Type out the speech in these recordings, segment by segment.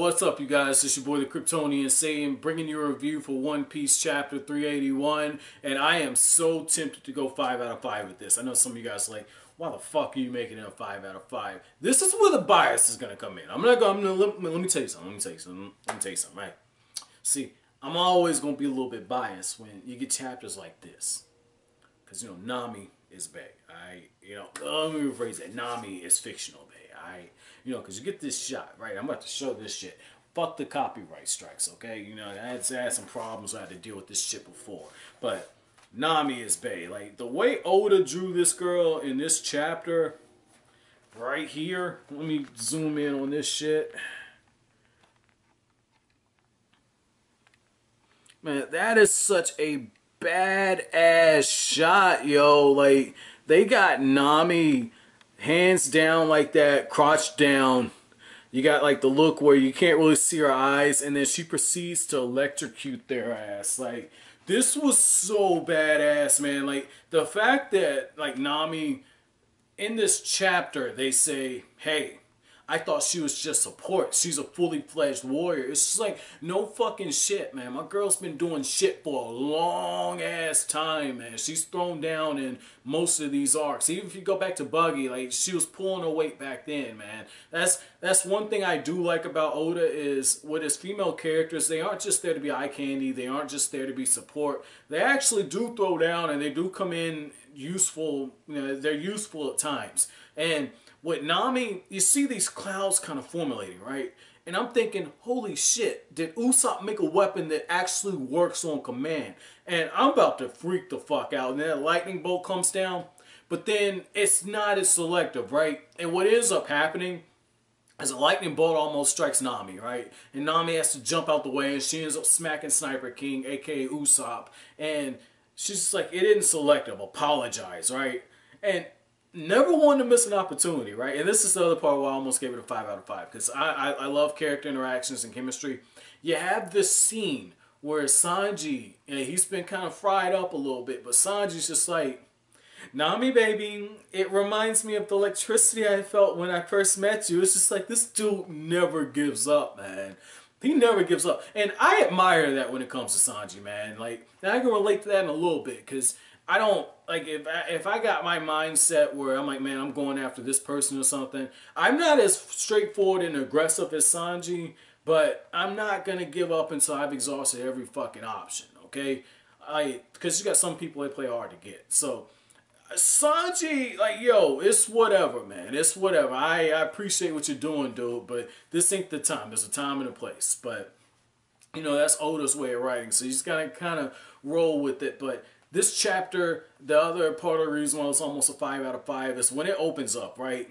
what's up, you guys? It's your boy the Kryptonian saying, bringing you a review for One Piece chapter 381, and I am so tempted to go 5 out of 5 with this. I know some of you guys are like, why the fuck are you making it a 5 out of 5? This is where the bias is gonna come in. Let me tell you something. Right? See, I'm always gonna be a little bit biased when you get chapters like this, because Nami is bae. Let me rephrase that. Nami is fictional bae. Because you get this shot, right? I'm about to show this shit. Fuck the copyright strikes, okay? I had some problems. I had to deal with this shit before. But Nami is bae. Like, the way Oda drew this girl in this chapter, right here. Let me zoom in on this shit. Man, that is such a badass shot, yo. Like, they got Nami hands down like that, crotch down. You got like the look where you can't really see her eyes, and then she proceeds to electrocute their ass. Like, this was so badass, man. Like, the fact that like Nami in this chapter, they say, hey, I thought she was just support. She's a fully fledged warrior. It's just like, no fucking shit, man. My girl's been doing shit for a long ass time, man. She's thrown down in most of these arcs. Even if you go back to Buggy, like, she was pulling her weight back then, man. That's one thing I do like about Oda is with his female characters, they aren't just there to be eye candy. They aren't just there to be support. They actually do throw down and they do come in useful. They're useful at times. And with Nami, you see these clouds kind of formulating, right? And I'm thinking, holy shit, did Usopp make a weapon that actually works on command? And I'm about to freak the fuck out. And then that lightning bolt comes down, but then it's not as selective, right? And what ends up happening is a lightning bolt almost strikes Nami, right? And Nami has to jump out the way, and she ends up smacking Sniper King, aka Usopp. And she's just like, it isn't selective, apologize, right? And never wanted to miss an opportunity, right? And this is the other part where I almost gave it a 5 out of 5. Because I love character interactions and chemistry. You have this scene where Sanji, he's been kind of fried up a little bit. But Sanji's just like, Nami, baby, it reminds me of the electricity I felt when I first met you. It's just like, this dude never gives up, man. He never gives up. And I admire that when it comes to Sanji, man. Like, and I can relate to that in a little bit. Because I don't, like, if I got my mindset where I'm like, man, I'm going after this person or something, I'm not as straightforward and aggressive as Sanji, but I'm not going to give up until I've exhausted every fucking option, okay? Because you got some people that play hard to get. So, Sanji, like, yo, it's whatever, man. It's whatever. I appreciate what you're doing, dude, but this ain't the time. There's a time and a place. But, that's Oda's way of writing, so you just got to kind of roll with it, but this chapter, the other part of the reason why it's almost a 5 out of 5 is when it opens up, right?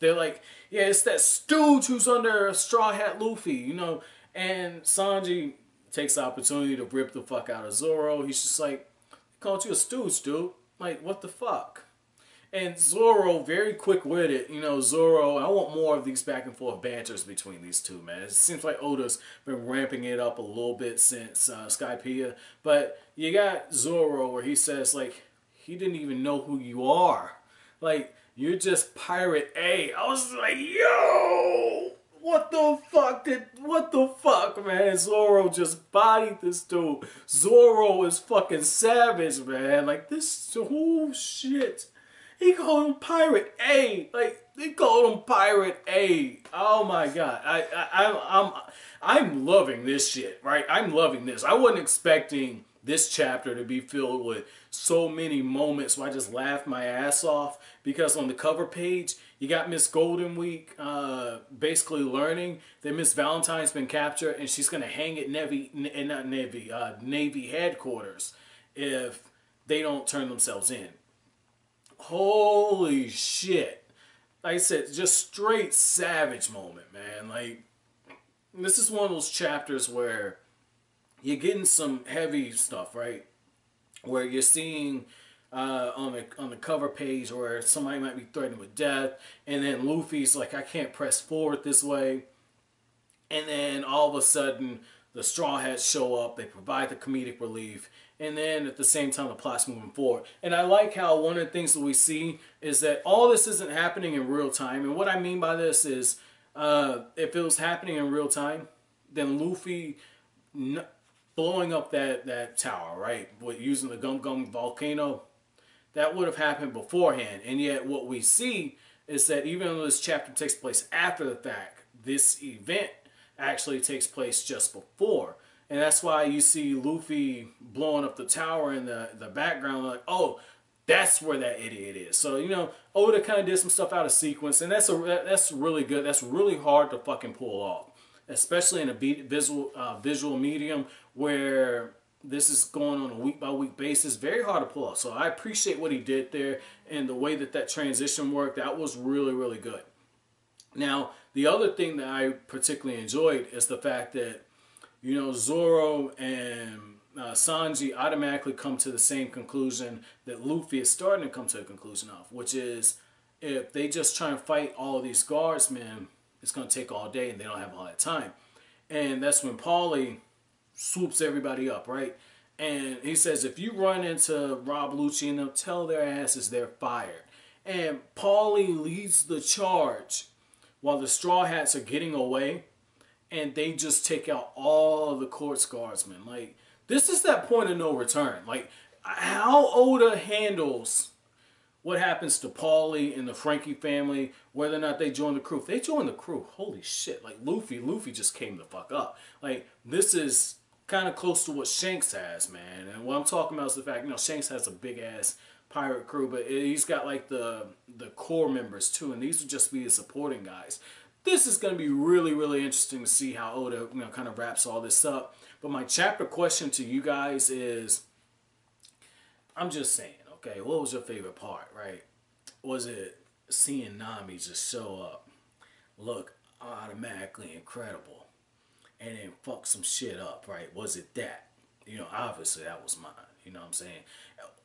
They're like, yeah, it's that stooge who's under a straw hat Luffy, and Sanji takes the opportunity to rip the fuck out of Zoro. He's just like, they called you a stooge, dude. Like, what the fuck? And Zoro, very quick-witted, Zoro, I want more of these back and forth banters between these two, man. It seems like Oda's been ramping it up a little bit since Skypiea. But you got Zoro where he says, like, he didn't even know who you are. Like, you're just Pirate A. I was like, yo! What the fuck, man? Zoro just bodied this dude. Zoro is fucking savage, man. Like, this, oh, shit. He called him Pirate A. Like, they called him Pirate A. Oh my god. I'm loving this shit, right? I'm loving this. I wasn't expecting this chapter to be filled with so many moments where I just laughed my ass off, because on the cover page, you got Miss Golden Week basically learning that Miss Valentine's been captured and she's going to hang at Navy headquarters if they don't turn themselves in. Holy shit. Like I said, just straight savage moment, man. Like, this is one of those chapters where you're getting some heavy stuff, right? Where you're seeing on the cover page where somebody might be threatened with death, and then Luffy's like, I can't press forward this way. And then all of a sudden, the Straw Hats show up, they provide the comedic relief, and then at the same time the plot's moving forward. And I like how one of the things that we see is that all this isn't happening in real time. And what I mean by this is if it was happening in real time, then Luffy blowing up that tower, right, with using the Gum Gum volcano, that would have happened beforehand. And yet what we see is that even though this chapter takes place after the fact, this event actually takes place just before. And that's why you see Luffy blowing up the tower in the background, like, oh, that's where that idiot is. So, you know, Oda kind of did some stuff out of sequence, and that's really good. That's really hard to fucking pull off, especially in a visual medium where this is going on a week-by-week basis. Very hard to pull off. So I appreciate what he did there and the way that transition worked. That was really, really good. Now, the other thing that I particularly enjoyed is the fact that, you know, Zoro and Sanji automatically come to the same conclusion that Luffy is starting to come to a conclusion of, which is if they just try and fight all of these guardsmen, it's going to take all day and they don't have all that time. And that's when Paulie swoops everybody up, right? And he says, if you run into Rob Lucci and they'll tell their asses they're fired. And Paulie leads the charge while the Straw Hats are getting away, and they just take out all of the court's guardsmen. Like, this is that point of no return. Like, how Oda handles what happens to Paulie and the Frankie family, whether or not they join the crew. If they join the crew, holy shit. Like, Luffy just came the fuck up. Like, this is kind of close to what Shanks has, man. And what I'm talking about is the fact, you know, Shanks has a big-ass pirate crew, but he's got, like, the core members, too. And these would just be the supporting guys. This is going to be really, really interesting to see how Oda, you know, kind of wraps all this up. But my chapter question to you guys is, I'm just saying, okay, what was your favorite part, right? Was it seeing Nami just show up, look automatically incredible, and then fuck some shit up, right? Was it that? You know, obviously that was mine, you know what I'm saying?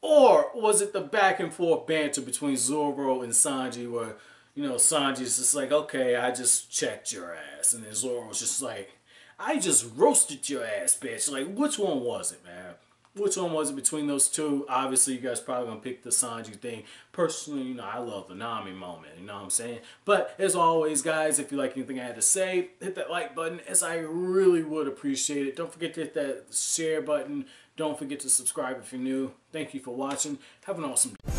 Or was it the back and forth banter between Zoro and Sanji where, you know, Sanji's just like, okay, I just checked your ass. And then Zoro's just like, I just roasted your ass, bitch. Like, which one was it, man? Which one was it between those two? Obviously, you guys probably going to pick the Sanji thing. Personally, you know, I love the Nami moment. You know what I'm saying? But, as always, guys, if you like anything I had to say, hit that like button, as I really would appreciate it. Don't forget to hit that share button. Don't forget to subscribe if you're new. Thank you for watching. Have an awesome day.